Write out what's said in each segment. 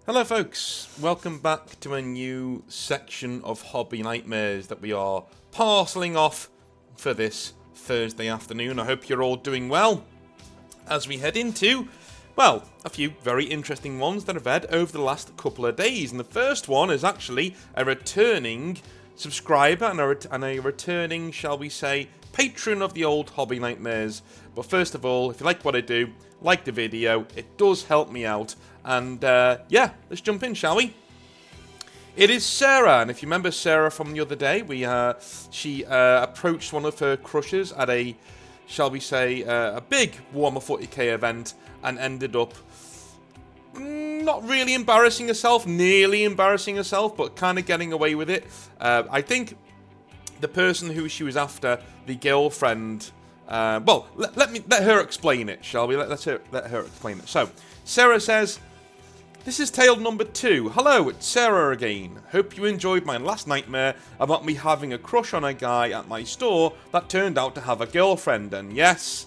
Hello folks, welcome back to a new section of Hobby Nightmares that we are parceling off for this Thursday afternoon. I hope you're all doing well as we head into, well, a few very interesting ones that I've read over the last couple of days. And the first one is actually a returning subscriber and a returning, shall we say, patron of the old Hobby Nightmares. But first of all, if you like what I do, like the video, it does help me out. And yeah, let's jump in, shall we? It is Sarah, and if you remember Sarah from the other day, she approached one of her crushes at a, shall we say, a big Warhammer 40k event, and ended up not really embarrassing herself, nearly embarrassing herself, but kind of getting away with it. I think the person who she was after, the girlfriend, well, let her explain it, shall we? Let her explain it. So, Sarah says, "This is tale number 2. Hello, it's Sarah again. Hope you enjoyed my last nightmare about me having a crush on a guy at my store that turned out to have a girlfriend. And yes,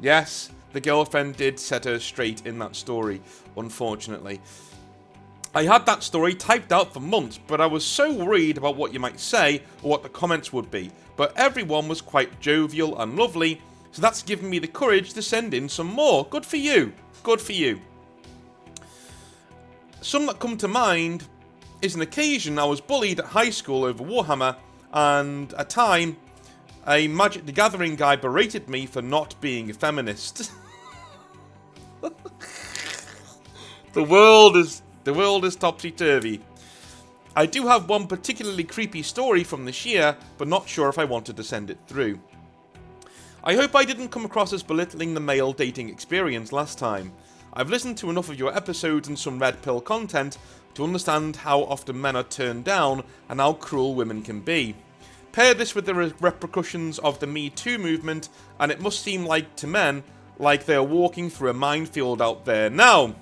the girlfriend did set her straight in that story, unfortunately. I had that story typed out for months, but I was so worried about what you might say or what the comments would be. But everyone was quite jovial and lovely, so that's given me the courage to send in some more. Good for you. Good for you. Some that come to mind is an occasion I was bullied at high school over Warhammer, and a time a Magic the Gathering guy berated me for not being a feminist." The world is topsy-turvy. I do have one particularly creepy story from this year, but not sure if I wanted to send it through. I hope I didn't come across as belittling the male dating experience last time. I've listened to enough of your episodes and some red pill content to understand how often men are turned down and how cruel women can be. Pair this with the repercussions of the Me Too movement, and it must seem like to men like they're walking through a minefield out there. Now,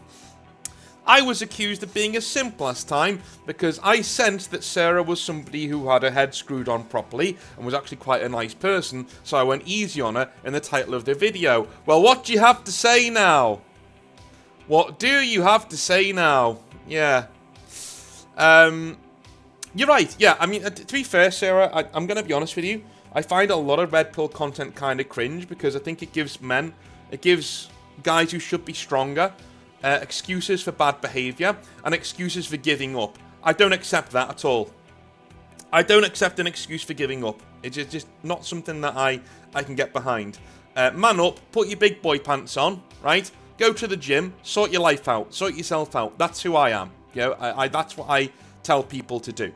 I was accused of being a simp last time because I sensed that Sarah was somebody who had her head screwed on properly and was actually quite a nice person, so I went easy on her in the title of the video. Well, what do you have to say now? What do you have to say now? Yeah. You're right. Yeah, I mean, to be fair, Sarah, I'm going to be honest with you. I find a lot of red pill content kind of cringe because I think it gives guys who should be stronger, excuses for bad behaviour and excuses for giving up. I don't accept that at all. I don't accept an excuse for giving up. It's just not something that I can get behind. Man up, put your big boy pants on, right? Go to the gym, sort your life out, sort yourself out. That's who I am. You know, that's what I tell people to do.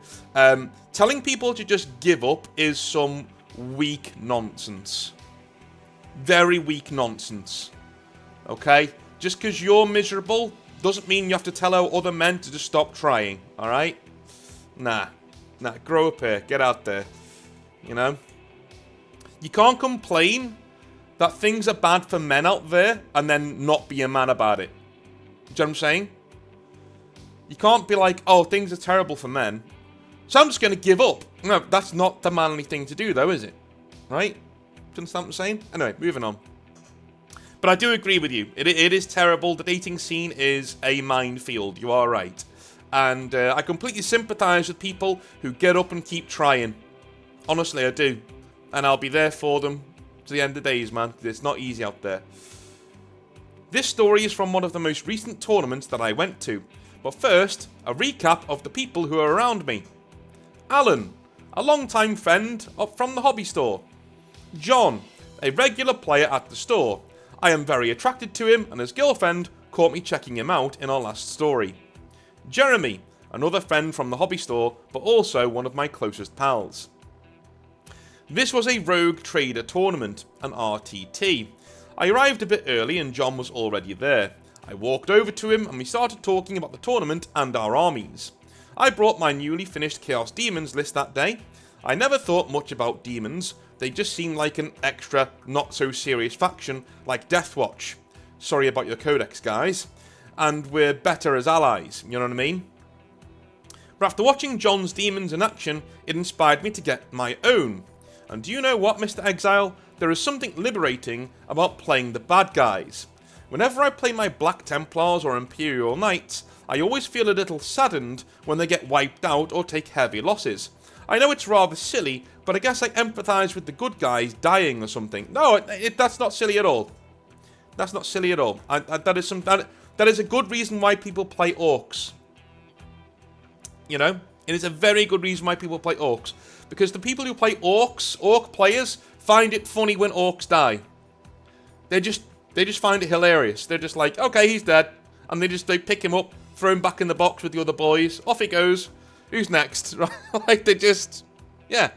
Telling people to just give up is some weak nonsense. Very weak nonsense. Okay? Just because you're miserable doesn't mean you have to tell other men to just stop trying. Alright? Nah, grow up here. Get out there. You know? You can't complain that things are bad for men out there and then not be a man about it. Do you know what I'm saying? You can't be like, oh, things are terrible for men, so I'm just going to give up. No, that's not the manly thing to do, though, is it? Right? Do you understand what I'm saying? Anyway, moving on. But I do agree with you. It is terrible. The dating scene is a minefield. You are right. And I completely sympathise with people who get up and keep trying. Honestly, I do. And I'll be there for them to the end of days, man. It's not easy out there. This story is from one of the most recent tournaments that I went to. But first, a recap of the people who are around me. Alan, a long-time friend from the hobby store. John, a regular player at the store. I am very attracted to him, and his girlfriend caught me checking him out in our last story. Jeremy, another friend from the hobby store, but also one of my closest pals. This was a Rogue Trader tournament, an RTT. I arrived a bit early and John was already there. I walked over to him and we started talking about the tournament and our armies. I brought my newly finished Chaos Demons list that day. I never thought much about demons, they just seemed like an extra, not so serious faction like Deathwatch. Sorry about your codex, guys. And we're better as allies, you know what I mean? But after watching John's demons in action, it inspired me to get my own. And do you know what, Mr. Exile? There is something liberating about playing the bad guys. Whenever I play my Black Templars or Imperial Knights, I always feel a little saddened when they get wiped out or take heavy losses. I know it's rather silly, but I guess I empathise with the good guys dying or something. No, that's not silly at all. That's not silly at all. That is a good reason why people play orcs. You know? It is a very good reason why people play orcs. Because the people who play orcs, orc players, find it funny when orcs die. They just find it hilarious. They're just like, okay, he's dead. And they pick him up, throw him back in the box with the other boys. Off he goes. Who's next? Like, they just... Yeah.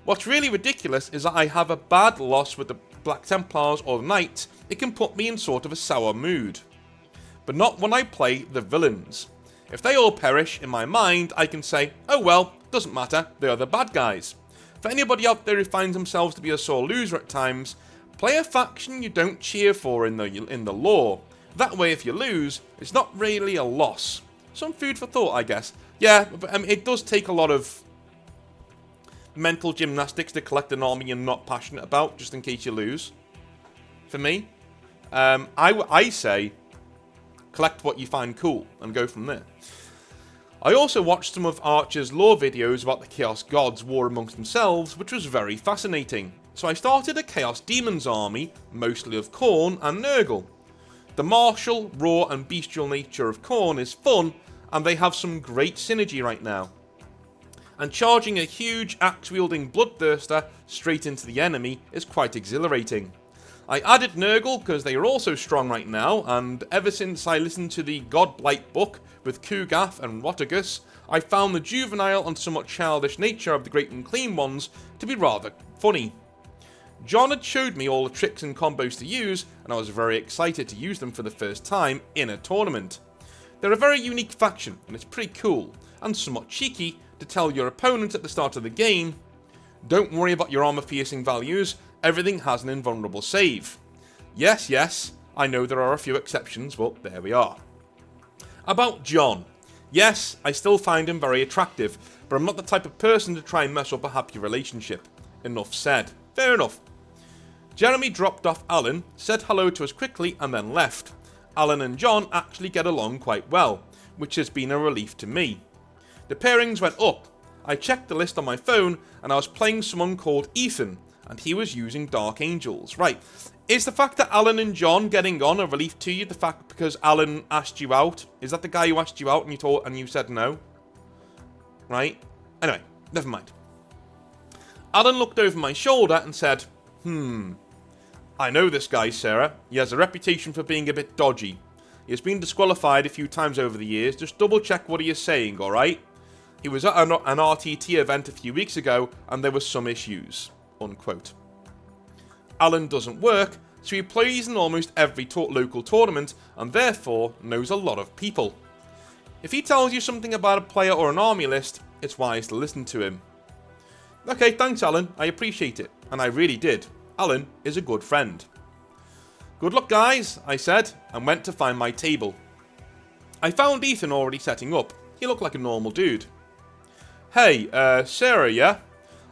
What's really ridiculous is that I have a bad loss with the Black Templars or the Knights. It can put me in sort of a sour mood. But not when I play the villains. If they all perish, in my mind, I can say, oh well, doesn't matter, they are the bad guys. For anybody out there who finds themselves to be a sore loser at times, play a faction you don't cheer for in the lore. That way, if you lose, it's not really a loss. Some food for thought, I guess. Yeah, but it does take a lot of mental gymnastics to collect an army you're not passionate about, just in case you lose. For me, I say, collect what you find cool and go from there. I also watched some of Archer's lore videos about the Chaos Gods' war amongst themselves, which was very fascinating. So I started a Chaos Demons army, mostly of Khorne and Nurgle. The martial, raw and bestial nature of Khorne is fun, and they have some great synergy right now. And charging a huge axe-wielding bloodthirster straight into the enemy is quite exhilarating. I added Nurgle because they are also strong right now, and ever since I listened to the Godblight book with Kugath and Rotagus, I found the juvenile and somewhat childish nature of the Great and Clean ones to be rather funny. John had showed me all the tricks and combos to use, and I was very excited to use them for the first time in a tournament. They're a very unique faction, and it's pretty cool, and somewhat cheeky to tell your opponent at the start of the game, don't worry about your armor-piercing values, everything has an invulnerable save. Yes, I know there are a few exceptions, but there we are. About John. Yes, I still find him very attractive, but I'm not the type of person to try and mess up a happy relationship. Enough said. Fair enough. Jeremy dropped off Alan, said hello to us quickly, and then left. Alan and John actually get along quite well, which has been a relief to me. The pairings went up. I checked the list on my phone, and I was playing someone called Ethan, and he was using Dark Angels. Right, is the fact that Alan and John getting on a relief to you? The fact because Alan asked you out? Is that the guy who asked you out and you said no? Right? Anyway, never mind. Alan looked over my shoulder and said, I know this guy, Sarah. He has a reputation for being a bit dodgy. He has been disqualified a few times over the years. Just double check what he is saying, alright? He was at an RTT event a few weeks ago, and there were some issues. Unquote. Alan doesn't work, so he plays in almost every local tournament, and therefore knows a lot of people. If he tells you something about a player or an army list, it's wise to listen to him. Okay, thanks Alan, I appreciate it, and I really did. Alan is a good friend. Good luck guys, I said, and went to find my table. I found Ethan already setting up. He looked like a normal dude. Hey, Sarah, yeah?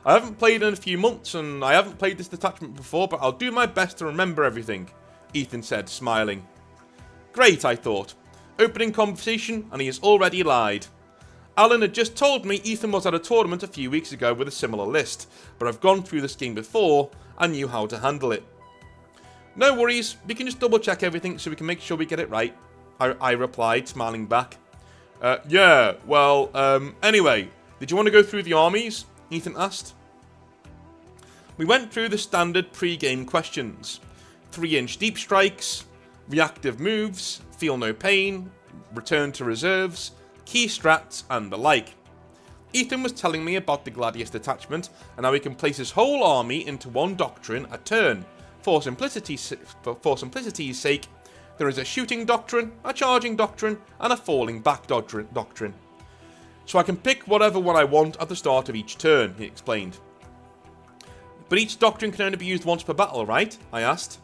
I haven't played in a few months, and I haven't played this detachment before, but I'll do my best to remember everything, Ethan said, smiling. Great, I thought. Opening conversation, and he has already lied. Alan had just told me Ethan was at a tournament a few weeks ago with a similar list, but I've gone through this game before, and knew how to handle it. No worries, we can just double check everything so we can make sure we get it right, I replied, smiling back. Yeah, well, anyway, did you want to go through the armies? Ethan asked. We went through the standard pre-game questions. 3-inch deep strikes, reactive moves, feel no pain, return to reserves, key strats, and the like. Ethan was telling me about the Gladius detachment, and how he can place his whole army into one doctrine a turn. For simplicity's sake, there is a shooting doctrine, a charging doctrine, and a falling back doctrine. So I can pick whatever one I want at the start of each turn, he explained. But each doctrine can only be used once per battle, right? I asked.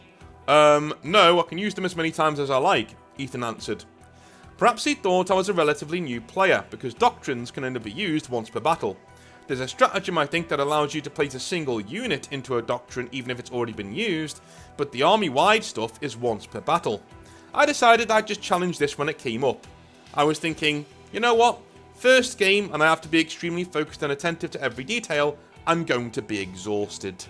No, I can use them as many times as I like, Ethan answered. Perhaps he thought I was a relatively new player, because doctrines can only be used once per battle. There's a stratagem I think that allows you to place a single unit into a doctrine even if it's already been used, but the army-wide stuff is once per battle. I decided I'd just challenge this when it came up. I was thinking, you know what? First game, and I have to be extremely focused and attentive to every detail, I'm going to be exhausted.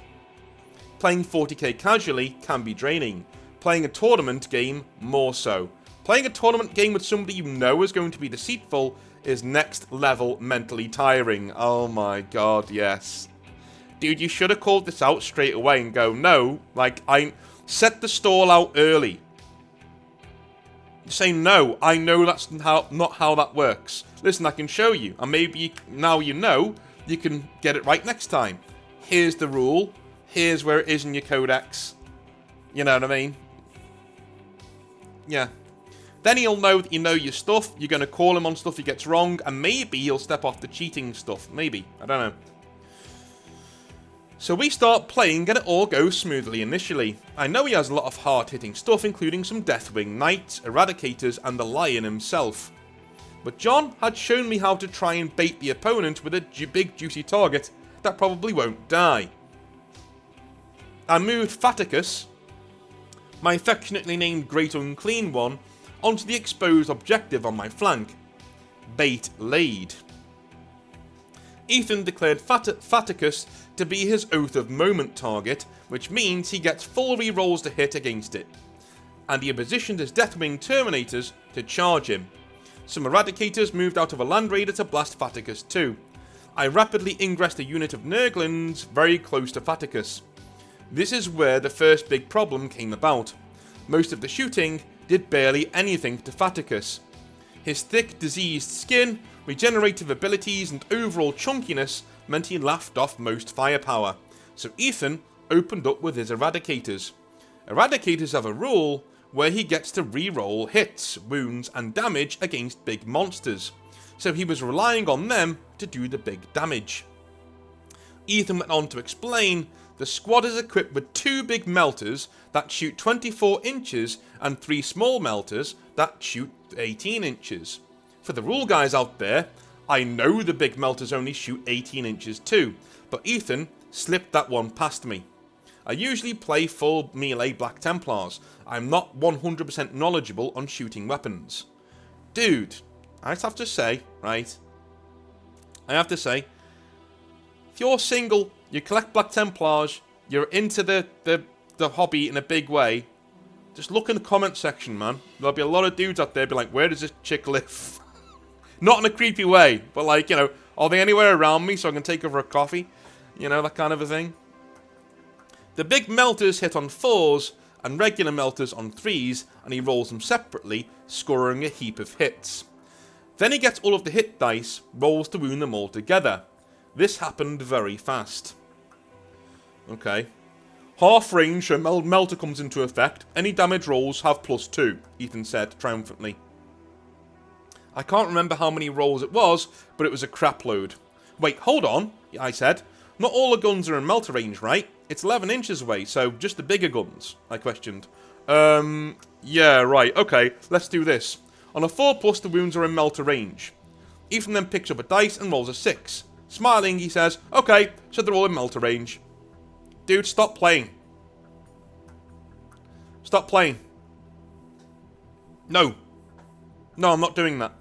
Playing 40k casually can be draining. Playing a tournament game, more so. Playing a tournament game with somebody you know is going to be deceitful is next level mentally tiring. Oh my god, yes. Dude, you should have called this out straight away and go, no, like, I set the stall out early. Say, no, I know that's not how that works. Listen, I can show you, and maybe now you know, you can get it right next time. Here's the rule. Here's where it is in your codex. You know what I mean? Yeah. Then he'll know that you know your stuff, you're going to call him on stuff he gets wrong, and maybe he'll step off the cheating stuff. Maybe. I don't know. So we start playing and it all goes smoothly initially. I know he has a lot of hard-hitting stuff, including some Deathwing Knights, Eradicators, and the Lion himself. But John had shown me how to try and bait the opponent with a big juicy target that probably won't die. I moved Faticus, my affectionately named Great Unclean One, onto the exposed objective on my flank. Bait laid. Ethan declared Faticus to be his Oath of Moment target, which means he gets full rerolls to hit against it. And he positioned his Deathwing Terminators to charge him. Some Eradicators moved out of a Land Raider to blast Faticus too. I rapidly ingressed a unit of Nurglings very close to Faticus. This is where the first big problem came about. Most of the shooting did barely anything to Faticus. His thick, diseased skin, regenerative abilities, and overall chunkiness meant he laughed off most firepower. So Ethan opened up with his Eradicators. Eradicators have a rule where he gets to reroll hits, wounds, and damage against big monsters. So he was relying on them to do the big damage. Ethan went on to explain the squad is equipped with 2 big melters that shoot 24 inches and 3 small melters that shoot 18 inches. For the rule guys out there, I know the big melters only shoot 18 inches too, but Ethan slipped that one past me. I usually play full melee Black Templars. I'm not 100% knowledgeable on shooting weapons. Dude, I just have to say, right? I have to say, if you're single, you collect Black Templars, you're into the hobby in a big way, just look in the comment section, man. There'll be a lot of dudes out there be like, where does this chick live? Not in a creepy way, but like, you know, are they anywhere around me so I can take her for a coffee? You know, that kind of a thing. The big melters hit on 4s and regular melters on 3s, and he rolls them separately, scoring a heap of hits. Then he gets all of the hit dice, rolls to wound them all together. This happened very fast. Okay. Half range, so melter comes into effect. Any damage rolls have +2, Ethan said triumphantly. I can't remember how many rolls it was, but it was a crap load. Wait, hold on, I said. Not all the guns are in melter range, right? It's 11 inches away, so just the bigger guns, I questioned. Yeah, right, okay, let's do this. On a 4+, the wounds are in melter range. Ethan then picks up a dice and rolls a 6. Smiling, he says, okay, so they're all in melter range. Dude, stop playing. Stop playing. No. No, I'm not doing that.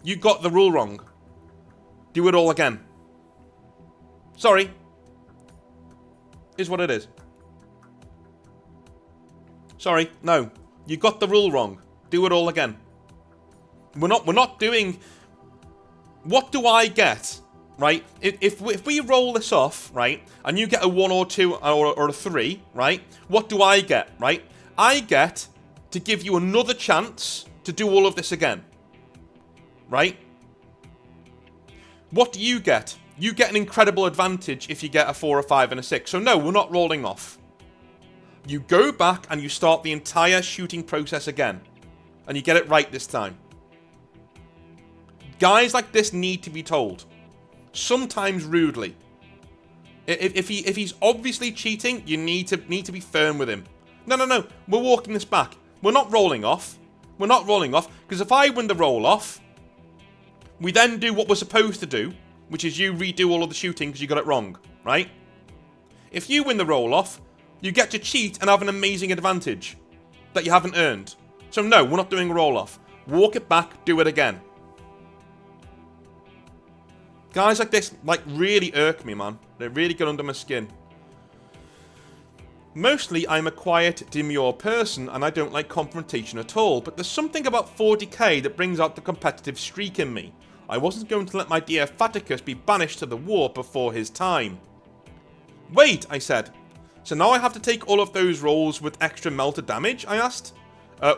You got the rule wrong. Do it all again. Sorry. Is what it is. Sorry, no. You got the rule wrong. Do it all again. We're not doing... What do I get, right? If we roll this off, right, and you get a 1 or 2 or a 3, right, what do I get, right? I get to give you another chance to do all of this again. Right? What do you get? You get an incredible advantage if you get a 4, a 5, and a 6. So no, we're not rolling off. You go back and you start the entire shooting process again. And you get it right this time. Guys like this need to be told. Sometimes rudely. If he's obviously cheating, you need to be firm with him. No. We're walking this back. We're not rolling off. We're not rolling off. Because if I win the roll off, we then do what we're supposed to do, which is you redo all of the shooting because you got it wrong, right? If you win the roll off, you get to cheat and have an amazing advantage that you haven't earned. So no, we're not doing a roll off. Walk it back, do it again. Guys like this, really irk me, man. They really get under my skin. Mostly, I'm a quiet, demure person, and I don't like confrontation at all, but there's something about 40k that brings out the competitive streak in me. I wasn't going to let my dear Faticus be banished to the warp before his time. Wait, I said. So now I have to take all of those rolls with extra melter damage, I asked.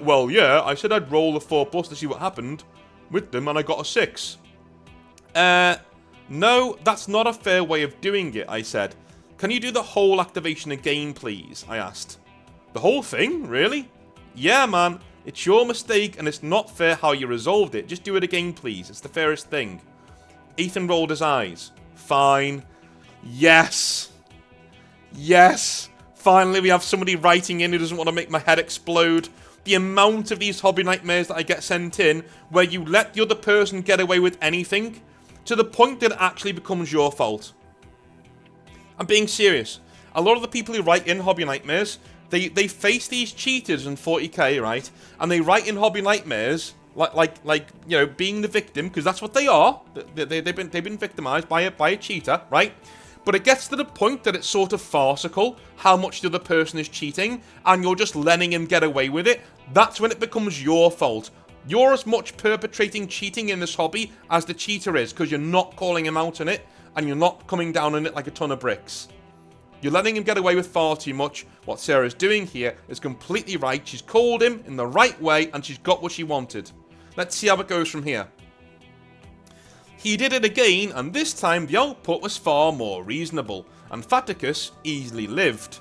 Well, yeah, I said I'd roll a 4+ to see what happened with them, and I got a 6. No, that's not a fair way of doing it, I said. Can you do the whole activation again, please? I asked. The whole thing? Really? Yeah, man. It's your mistake, and it's not fair how you resolved it. Just do it again, please. It's the fairest thing. Ethan rolled his eyes. Fine. Yes. Yes. Finally, we have somebody writing in who doesn't want to make my head explode. The amount of these hobby nightmares that I get sent in, where you let the other person get away with anything, to the point that it actually becomes your fault. I'm being serious. A lot of the people who write in hobby nightmares, they face these cheaters in 40k, right? And they write in hobby nightmares like you know, being the victim, because that's what they are. They've been victimized by a cheater, right? But it gets to the point that it's sort of farcical how much the other person is cheating, and you're just letting him get away with it. That's when it becomes your fault. You're as much perpetrating cheating in this hobby as the cheater is, because you're not calling him out on it, and you're not coming down on it like a ton of bricks. You're letting him get away with far too much. What Sarah's doing here is completely right. She's called him in the right way, and she's got what she wanted. Let's see how it goes from here. He did it again, and this time the output was far more reasonable, and Faticus easily lived.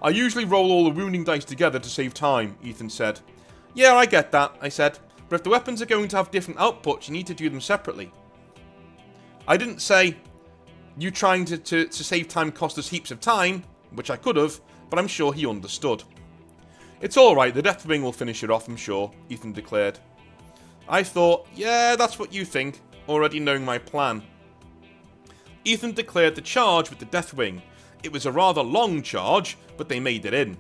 I usually roll all the wounding dice together to save time, Ethan said. Yeah, I get that, I said, but if the weapons are going to have different outputs, you need to do them separately. I didn't say, you trying to save time cost us heaps of time, which I could have, but I'm sure he understood. It's alright, the Deathwing will finish it off, I'm sure, Ethan declared. I thought, yeah, that's what you think, already knowing my plan. Ethan declared the charge with the Deathwing. It was a rather long charge, but they made it in.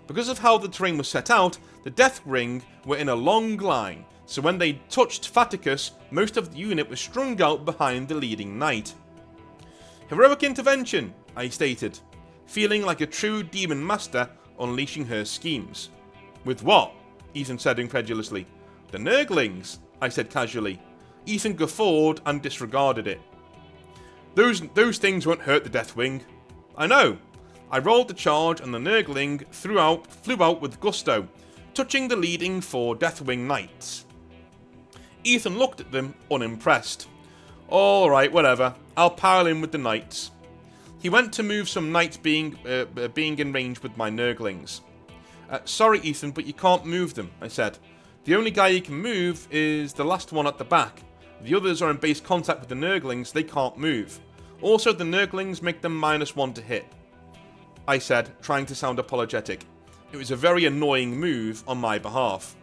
Because of how the terrain was set out, the Deathwing were in a long line, so when they touched Faticus, most of the unit was strung out behind the leading knight. Heroic intervention, I stated, feeling like a true demon master unleashing her schemes. With what? Ethan said incredulously. The Nurglings, I said casually. Ethan guffawed and disregarded it. Those things won't hurt the Deathwing. I know. I rolled the charge and the Nurgling flew out with gusto, touching the leading 4 Deathwing knights. Ethan looked at them, unimpressed. Alright, whatever. I'll pile in with the knights. He went to move some knights being in range with my Nurglings. Sorry, Ethan, but you can't move them, I said. The only guy you can move is the last one at the back. The others are in base contact with the Nurglings, they can't move. Also, the Nurglings make them -1 to hit. I said, trying to sound apologetic. It was a very annoying move on my behalf.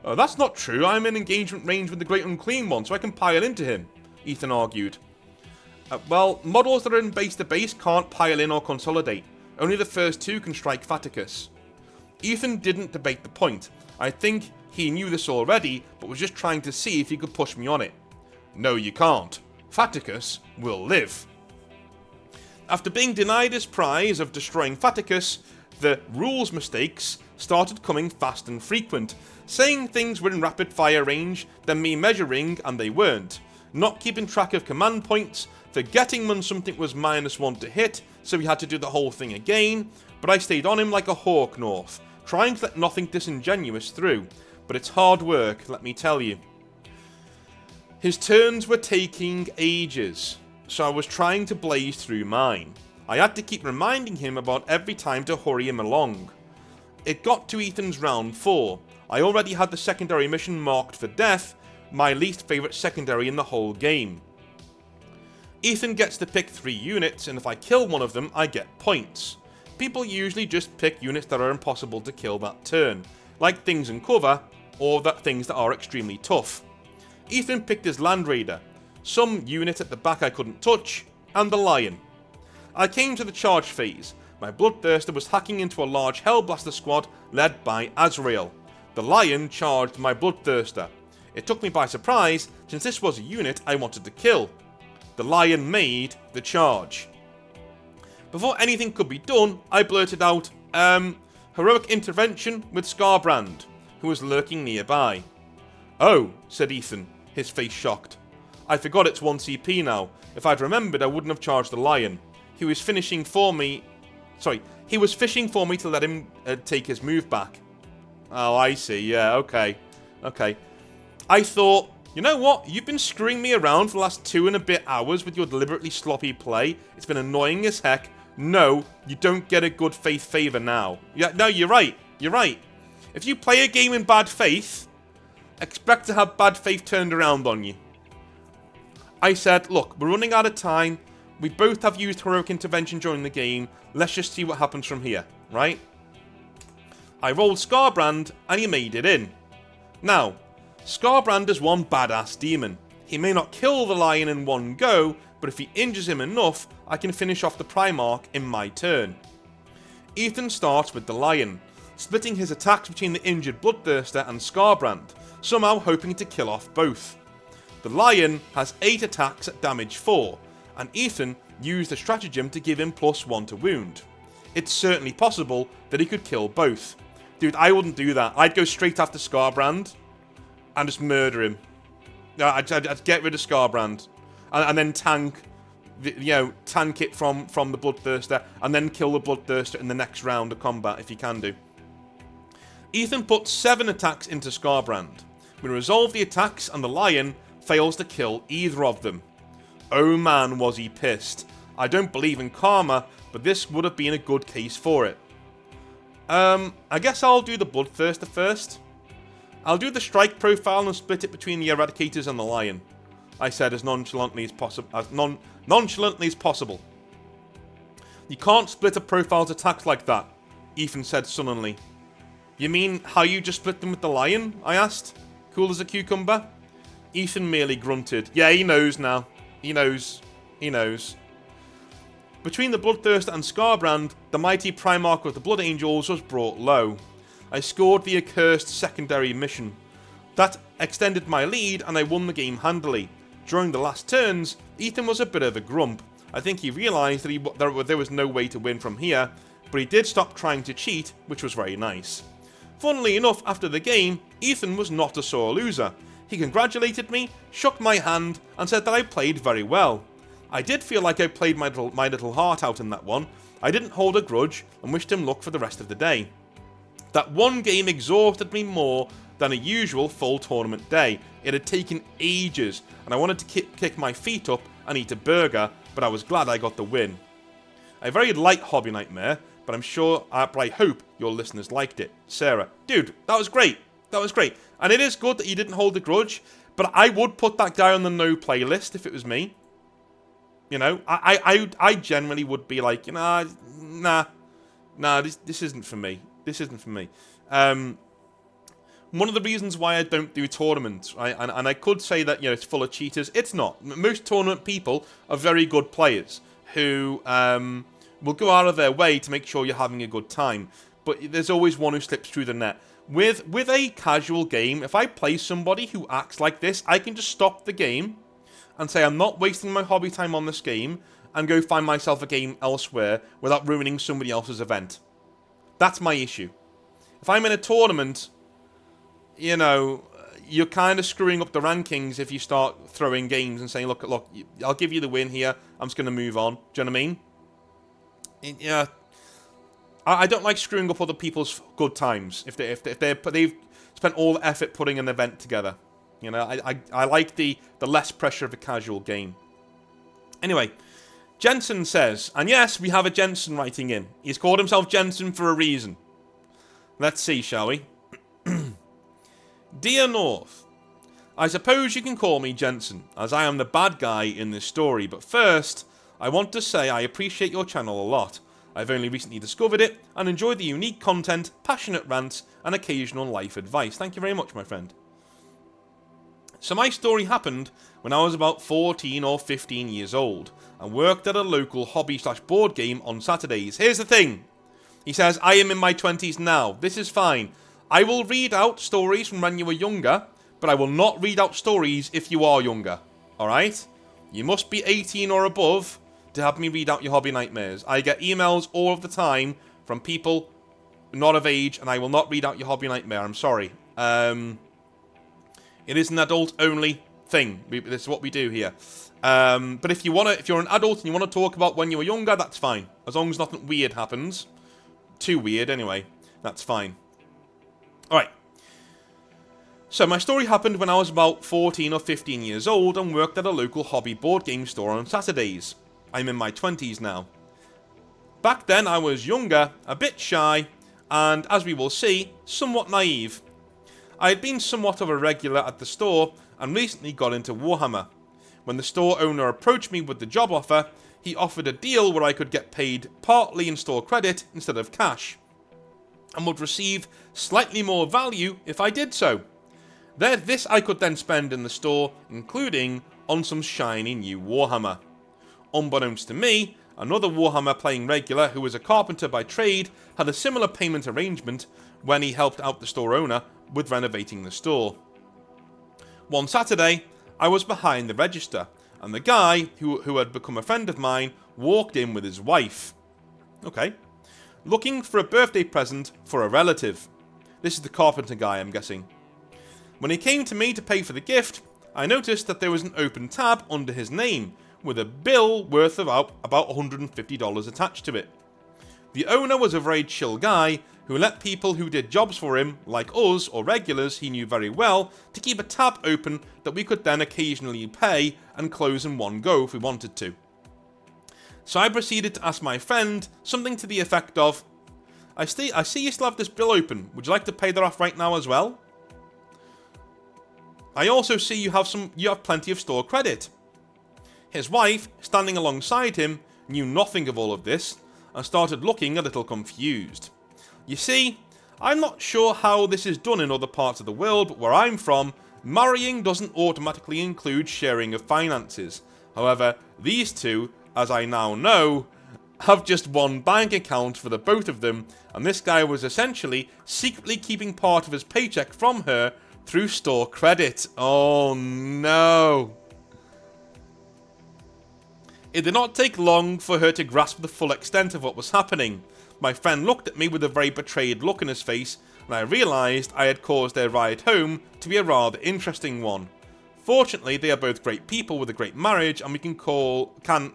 That's not true, I'm in engagement range with the Great Unclean One, so I can pile into him, Ethan argued. Well, models that are in base to base can't pile in or consolidate. Only the first 2 can strike Faticus. Ethan didn't debate the point. I think he knew this already, but was just trying to see if he could push me on it. No, you can't. Faticus will live. After being denied his prize of destroying Faticus, the rules mistakes started coming fast and frequent, saying things were in rapid fire range, then me measuring and they weren't, not keeping track of command points, forgetting when something was -1 to hit, so we had to do the whole thing again, but I stayed on him like a hawk north, trying to let nothing disingenuous through, but it's hard work, let me tell you. His turns were taking ages, so I was trying to blaze through mine. I had to keep reminding him about every time to hurry him along. It got to Ethan's round 4. I already had the secondary mission marked for death, my least favourite secondary in the whole game. Ethan gets to pick 3 units, and if I kill one of them, I get points. People usually just pick units that are impossible to kill that turn, like things in cover, or things that are extremely tough. Ethan picked his Land Raider, some unit at the back I couldn't touch, and the Lion. I came to the charge phase. My Bloodthirster was hacking into a large Hellblaster squad led by Azrael. The lion charged my bloodthirster. It took me by surprise, since this was a unit I wanted to kill. The lion made the charge. Before anything could be done, I blurted out, heroic intervention with Scarbrand, who was lurking nearby. Oh, said Ethan, his face shocked. I forgot it's 1 CP now. If I'd remembered, I wouldn't have charged the lion. He was fishing for me to let him take his move back. Oh, I see. Yeah, okay. I thought, you know what? You've been screwing me around for the last 2 and a bit hours with your deliberately sloppy play. It's been annoying as heck. No, you don't get a good faith favor now. Yeah, no, you're right. If you play a game in bad faith, expect to have bad faith turned around on you. I said, look, we're running out of time. We both have used heroic intervention during the game. Let's just see what happens from here, right? I rolled Scarbrand, and he made it in. Now, Scarbrand is one badass demon. He may not kill the lion in one go, but if he injures him enough, I can finish off the Primarch in my turn. Ethan starts with the lion, splitting his attacks between the injured Bloodthirster and Scarbrand, somehow hoping to kill off both. The lion has 8 attacks at damage 4, and Ethan used a stratagem to give him +1 to wound. It's certainly possible that he could kill both. Dude, I wouldn't do that. I'd go straight after Scarbrand and just murder him. I'd get rid of Scarbrand and then tank it from the Bloodthirster and then kill the Bloodthirster in the next round of combat if you can do. Ethan puts 7 attacks into Scarbrand. We resolve the attacks and the lion fails to kill either of them. Oh man, was he pissed. I don't believe in karma, but this would have been a good case for it. I guess I'll do the Bloodthirster first. I'll do the strike profile and split it between the Eradicators and the lion, I said as nonchalantly as possible. You can't split a profile's attacks like that, Ethan said sullenly. You mean how you just split them with the lion? I asked, cool as a cucumber. Ethan merely grunted. Yeah, he knows now. He knows. Between the Bloodthirster and Scarbrand, the mighty Primarch of the Blood Angels was brought low. I scored the accursed secondary mission. That extended my lead and I won the game handily. During the last turns, Ethan was a bit of a grump. I think he realised that there was no way to win from here, but he did stop trying to cheat, which was very nice. Funnily enough, after the game, Ethan was not a sore loser. He congratulated me, shook my hand, and said that I played very well. I did feel like I played my little heart out in that one. I didn't hold a grudge and wished him luck for the rest of the day. That one game exhausted me more than a usual full tournament day. It had taken ages, and I wanted to kick my feet up and eat a burger, but I was glad I got the win. A very light Hobby Nightmare, but I hope your listeners liked it. Sarah. Dude, that was great. And it is good that you didn't hold a grudge, but I would put that guy on the no playlist if it was me. You know, I generally would be like, you know, nah, this isn't for me. One of the reasons why I don't do tournaments, right, and I could say that, you know, it's full of cheaters. It's not. Most tournament people are very good players who will go out of their way to make sure you're having a good time. But there's always one who slips through the net. With a casual game, if I play somebody who acts like this, I can just stop the game and say I'm not wasting my hobby time on this game and go find myself a game elsewhere without ruining somebody else's event. That's my issue. If I'm in a tournament, you know, you're kind of screwing up the rankings if you start throwing games and saying, look, I'll give you the win here, I'm just going to move on. Do you know what I mean? Yeah. I don't like screwing up other people's good times if they've spent all the effort putting an event together. You know, I like the less pressure of a casual game. Anyway, Jensen says, and yes, we have a Jensen writing in. He's called himself Jensen for a reason. Let's see, shall we? Dear North, I suppose you can call me Jensen, as I am the bad guy in this story, but first, I want to say I appreciate your channel a lot. I've only recently discovered it, and enjoy the unique content, passionate rants, and occasional life advice. Thank you very much, my friend. So my story happened when I was about 14 or 15 years old, and worked at a local hobby/board game on Saturdays. Here's the thing. He says, I am in my 20s now. This is fine. I will read out stories from when you were younger, but I will not read out stories if you are younger. Alright? You must be 18 or above to have me read out your hobby nightmares. I get emails all of the time from people not of age, and I will not read out your hobby nightmare. I'm sorry. It is an adult-only thing. This is what we do here. But if you're an adult and you want to talk about when you were younger, that's fine. As long as nothing weird happens. Too weird, anyway. That's fine. Alright. So, my story happened when I was about 14 or 15 years old and worked at a local hobby board game store on Saturdays. I'm in my 20s now. Back then, I was younger, a bit shy, and, as we will see, somewhat naive. I had been somewhat of a regular at the store and recently got into Warhammer. When the store owner approached me with the job offer, he offered a deal where I could get paid partly in store credit instead of cash, and would receive slightly more value if I did so. This I could then spend in the store, including on some shiny new Warhammer. Unbeknownst to me, another Warhammer playing regular who was a carpenter by trade had a similar payment arrangement when he helped out the store owner with renovating the store. One Saturday, I was behind the register, and the guy, who had become a friend of mine, walked in with his wife. Okay. Looking for a birthday present for a relative. This is the carpenter guy, I'm guessing. When he came to me to pay for the gift, I noticed that there was an open tab under his name, with a bill worth about $150 attached to it. The owner was a very chill guy who let people who did jobs for him, like us or regulars he knew very well, to keep a tab open that we could then occasionally pay and close in one go if we wanted to. So I proceeded to ask my friend something to the effect of, I see you still have this bill open, would you like to pay that off right now as well? I also see you have plenty of store credit. His wife, standing alongside him, knew nothing of all of this and started looking a little confused. You see, I'm not sure how this is done in other parts of the world, but where I'm from, marrying doesn't automatically include sharing of finances. However, these two, as I now know, have just one bank account for the both of them, and this guy was essentially secretly keeping part of his paycheck from her through store credit. Oh no. It did not take long for her to grasp the full extent of what was happening. My friend looked at me with a very betrayed look in his face, and I realised I had caused their ride home to be a rather interesting one. Fortunately, they are both great people with a great marriage, and we can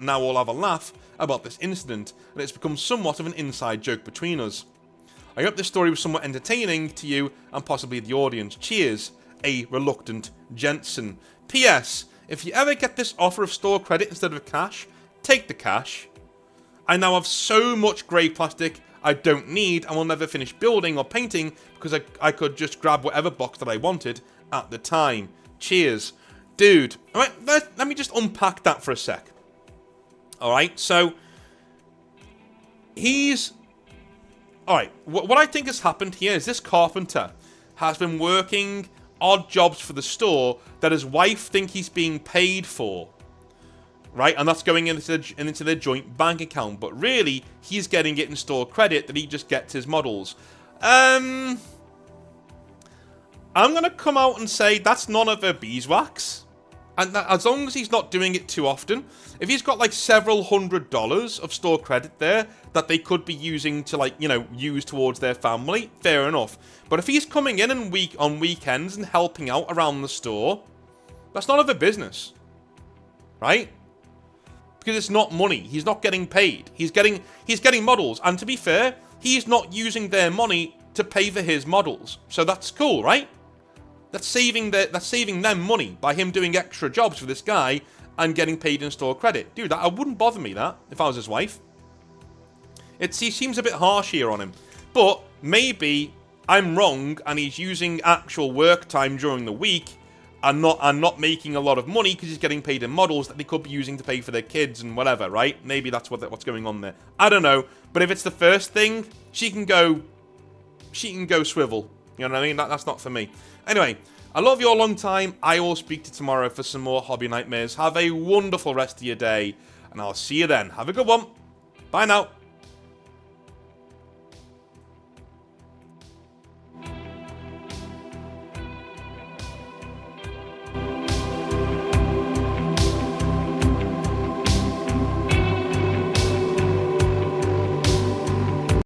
now all have a laugh about this incident, and it's become somewhat of an inside joke between us. I hope this story was somewhat entertaining to you and possibly the audience. Cheers, a reluctant Jensen. P.S. If you ever get this offer of store credit instead of cash, take the cash. I now have so much grey plastic I don't need and will never finish building or painting because I could just grab whatever box that I wanted at the time. Cheers. Dude, alright, let me just unpack that for a sec. Alright, so alright, what I think has happened here is this carpenter has been working odd jobs for the store that his wife think he's being paid for. Right, and that's going into their joint bank account, but really, he's getting it in store credit that he just gets his models. I'm gonna come out and say that's none of her beeswax. And that, as long as he's not doing it too often, if he's got like several $100s of store credit there that they could be using to, like, you know, use towards their family, fair enough. But if he's coming in and on weekends and helping out around the store, that's none of her business. Right? Because it's not money. He's not getting paid. He's getting models. And to be fair, he's not using their money to pay for his models. So that's cool, right? That's saving them money by him doing extra jobs for this guy and getting paid in store credit. Dude, that wouldn't bother me, that, if I was his wife. He seems a bit harsh here on him. But maybe I'm wrong and he's using actual work time during the week and not making a lot of money because he's getting paid in models that they could be using to pay for their kids and whatever, right? Maybe that's what's going on there. I don't know. But if it's the first thing, she can go swivel. You know what I mean? That's not for me. Anyway, I love you a long time. I will speak to you tomorrow for some more hobby nightmares. Have a wonderful rest of your day, and I'll see you then. Have a good one. Bye now.